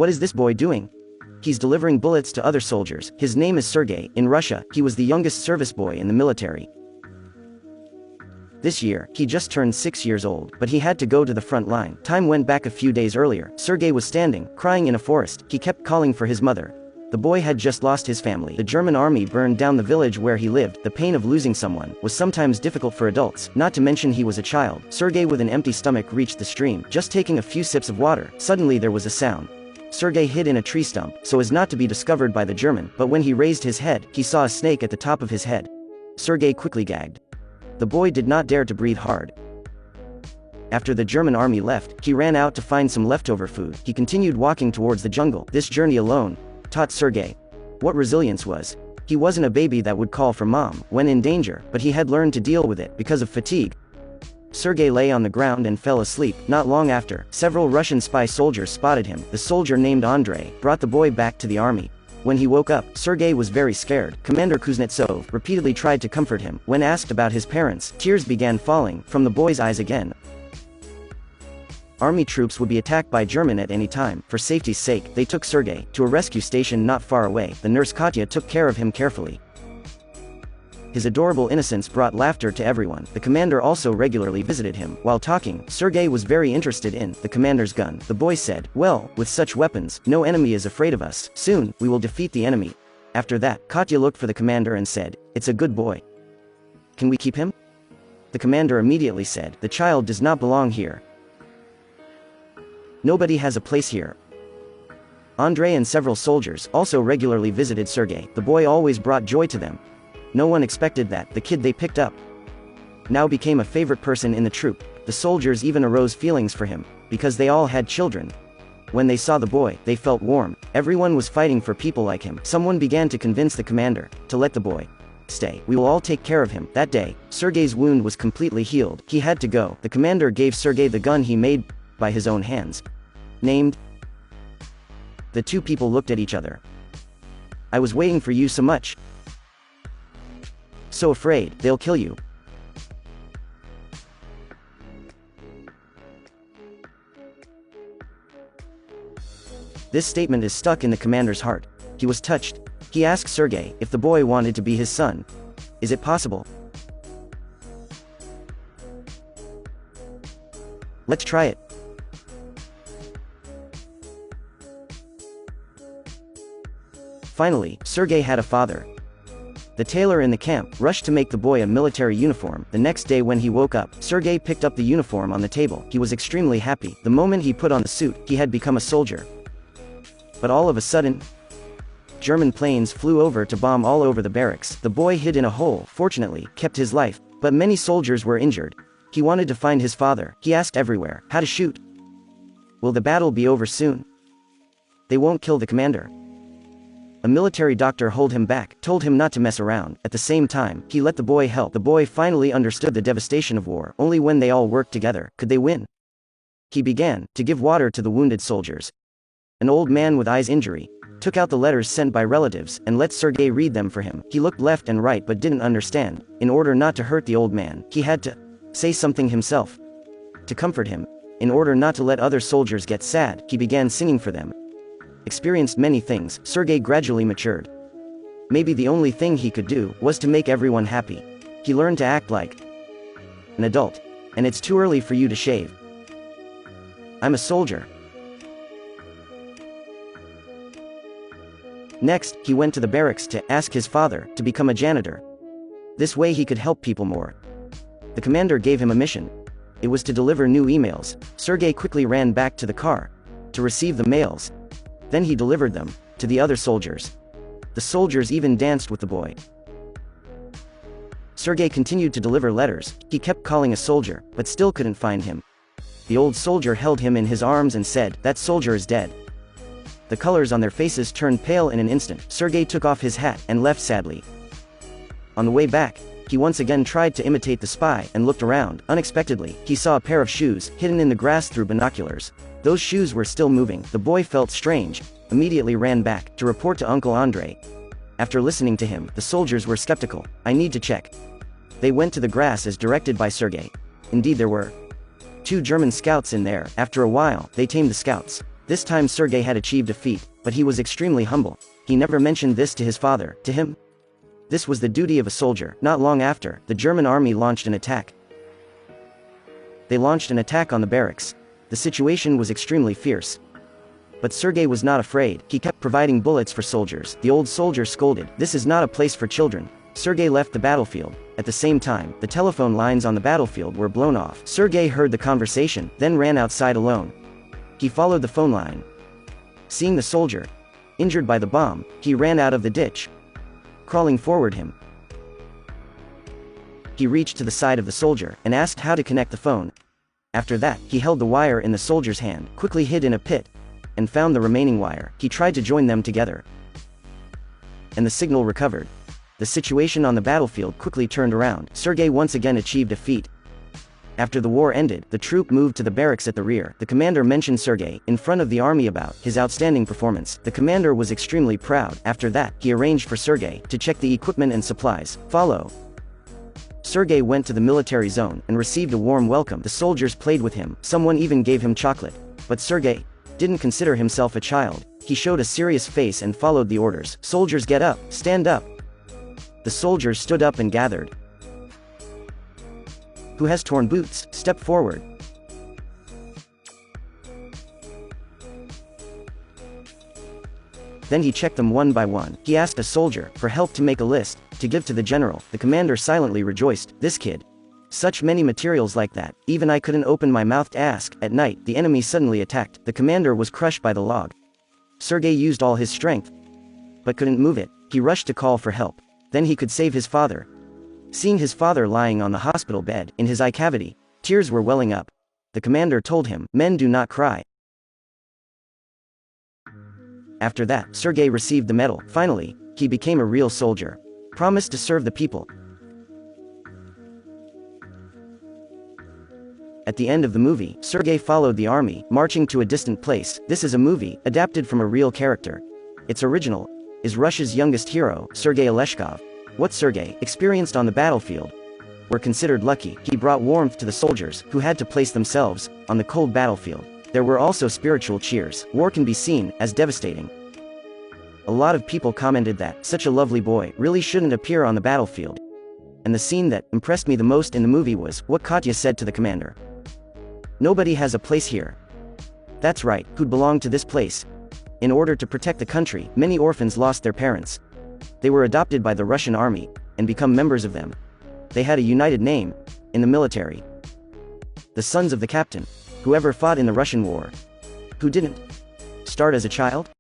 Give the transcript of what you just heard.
What is this boy doing? He's delivering bullets to other soldiers. His name is Sergei. In Russia, he was the youngest service boy in the military. This year, he just turned 6 years old, but he had to go to the front line. Time went back a few days earlier. Sergei was standing, crying in a forest. He kept calling for his mother. The boy had just lost his family. The German army burned down the village where he lived. The pain of losing someone was sometimes difficult for adults, not to mention he was a child. Sergei with an empty stomach reached the stream, just taking a few sips of water. Suddenly there was a sound. Sergei hid in a tree stump, so as not to be discovered by the German, but when he raised his head, he saw a snake at the top of his head. Sergei quickly gagged. The boy did not dare to breathe hard. After the German army left, he ran out to find some leftover food. He continued walking towards the jungle. This journey alone taught Sergei what resilience was. He wasn't a baby that would call for mom when in danger, but he had learned to deal with it because of fatigue. Sergei lay on the ground and fell asleep. Not long after, several Russian spy soldiers spotted him. The soldier named Andrei brought the boy back to the army. When he woke up, Sergei was very scared. Commander Kuznetsov repeatedly tried to comfort him. When asked about his parents, tears began falling from the boy's eyes again. Army troops would be attacked by German at any time. For safety's sake, they took Sergei to a rescue station not far away. The nurse Katya took care of him carefully. His adorable innocence brought laughter to everyone. The commander also regularly visited him. While talking, Sergei was very interested in the commander's gun. The boy said, "Well, with such weapons, no enemy is afraid of us. Soon, we will defeat the enemy." After that, Katya looked for the commander and said, "It's a good boy. Can we keep him?" The commander immediately said, "The child does not belong here. Nobody has a place here." Andrei and several soldiers also regularly visited Sergei. The boy always brought joy to them. No one expected that the kid they picked up now became a favorite person in the troop. The soldiers even arose feelings for him, because they all had children. When they saw the boy, they felt warm. Everyone was fighting for people like him. Someone began to convince the commander to let the boy stay. "We will all take care of him." That day, Sergei's wound was completely healed. He had to go. The commander gave Sergei the gun he made by his own hands. Named. The two people looked at each other. "I was waiting for you so much. So afraid, they'll kill you." This statement is stuck in the commander's heart. He was touched. He asked Sergei if the boy wanted to be his son. Is it possible? Let's try it. Finally, Sergei had a father. The tailor in the camp rushed to make the boy a military uniform. The next day when he woke up, Sergei picked up the uniform on the table. He was extremely happy. The moment he put on the suit, he had become a soldier. But all of a sudden, German planes flew over to bomb all over the barracks. The boy hid in a hole, fortunately, kept his life, but many soldiers were injured. He wanted to find his father. He asked everywhere how to shoot. Will the battle be over soon? They won't kill the commander. A military doctor held him back, told him not to mess around. At the same time, he let the boy help. The boy finally understood the devastation of war. Only when they all worked together could they win. He began to give water to the wounded soldiers. An old man with eyes injury took out the letters sent by relatives and let Sergei read them for him. He looked left and right but didn't understand. In order not to hurt the old man, he had to say something himself to comfort him. In order not to let other soldiers get sad, he began singing for them. Experienced many things, Sergei gradually matured. Maybe the only thing he could do was to make everyone happy. He learned to act like an adult. And it's too early for you to shave. I'm a soldier. Next, he went to the barracks to ask his father to become a janitor. This way he could help people more. The commander gave him a mission. It was to deliver new emails. Sergei quickly ran back to the car to receive the mails. Then he delivered them to the other soldiers. The soldiers even danced with the boy. Sergei continued to deliver letters. He kept calling a soldier, but still couldn't find him. The old soldier held him in his arms and said, "That soldier is dead." The colors on their faces turned pale in an instant. Sergei took off his hat and left sadly. On the way back, he once again tried to imitate the spy and looked around. Unexpectedly, he saw a pair of shoes hidden in the grass through binoculars. Those shoes were still moving. The boy felt strange, immediately ran back to report to Uncle Andrei. After listening to him, the soldiers were skeptical. "I need to check." They went to the grass as directed by Sergei. Indeed there were 2 German scouts in there. After a while, they tamed the scouts. This time Sergei had achieved a feat, but he was extremely humble. He never mentioned this to his father. To him, this was the duty of a soldier. Not long after, the German army launched an attack. They launched an attack on the barracks. The situation was extremely fierce. But Sergei was not afraid. He kept providing bullets for soldiers. The old soldier scolded, "This is not a place for children." Sergei left the battlefield. At the same time, the telephone lines on the battlefield were blown off. Sergei heard the conversation, then ran outside alone. He followed the phone line. Seeing the soldier injured by the bomb, he ran out of the ditch. Crawling forward him, he reached to the side of the soldier and asked how to connect the phone. After that, he held the wire in the soldier's hand, quickly hid in a pit, and found the remaining wire. He tried to join them together, and the signal recovered. The situation on the battlefield quickly turned around. Sergei once again achieved a feat. After the war ended, the troop moved to the barracks at the rear. The commander mentioned Sergei in front of the army about his outstanding performance. The commander was extremely proud. After that, he arranged for Sergei to check the equipment and supplies. Sergei went to the military zone and received a warm welcome. The soldiers played with him. Someone even gave him chocolate. But Sergei didn't consider himself a child. He showed a serious face and followed the orders. "Soldiers, get up, stand up." The soldiers stood up and gathered. "Who has torn boots? Step forward." Then he checked them one by one. He asked a soldier for help to make a list to give to the general. The commander silently rejoiced. "This kid. Such many materials like that. Even I couldn't open my mouth to ask." At night, the enemy suddenly attacked. The commander was crushed by the log. Sergei used all his strength, but couldn't move it. He rushed to call for help. Then he could save his father. Seeing his father lying on the hospital bed, in his eye cavity, tears were welling up. The commander told him, "Men do not cry." After that, Sergei received the medal. Finally, he became a real soldier. Promised to serve the people. At the end of the movie, Sergei followed the army, marching to a distant place. This is a movie, adapted from a real character. Its original is Russia's youngest hero, Sergei Oleshkov. What Sergei experienced on the battlefield were considered lucky. He brought warmth to the soldiers, who had to place themselves on the cold battlefield. There were also spiritual cheers. War can be seen as devastating. A lot of people commented that such a lovely boy really shouldn't appear on the battlefield. And the scene that impressed me the most in the movie was what Katya said to the commander. "Nobody has a place here." That's right, who'd belong to this place? In order to protect the country, many orphans lost their parents. They were adopted by the Russian army and become members of them. They had a united name in the military. The sons of the captain. Whoever fought in the Russian war. Who didn't start as a child?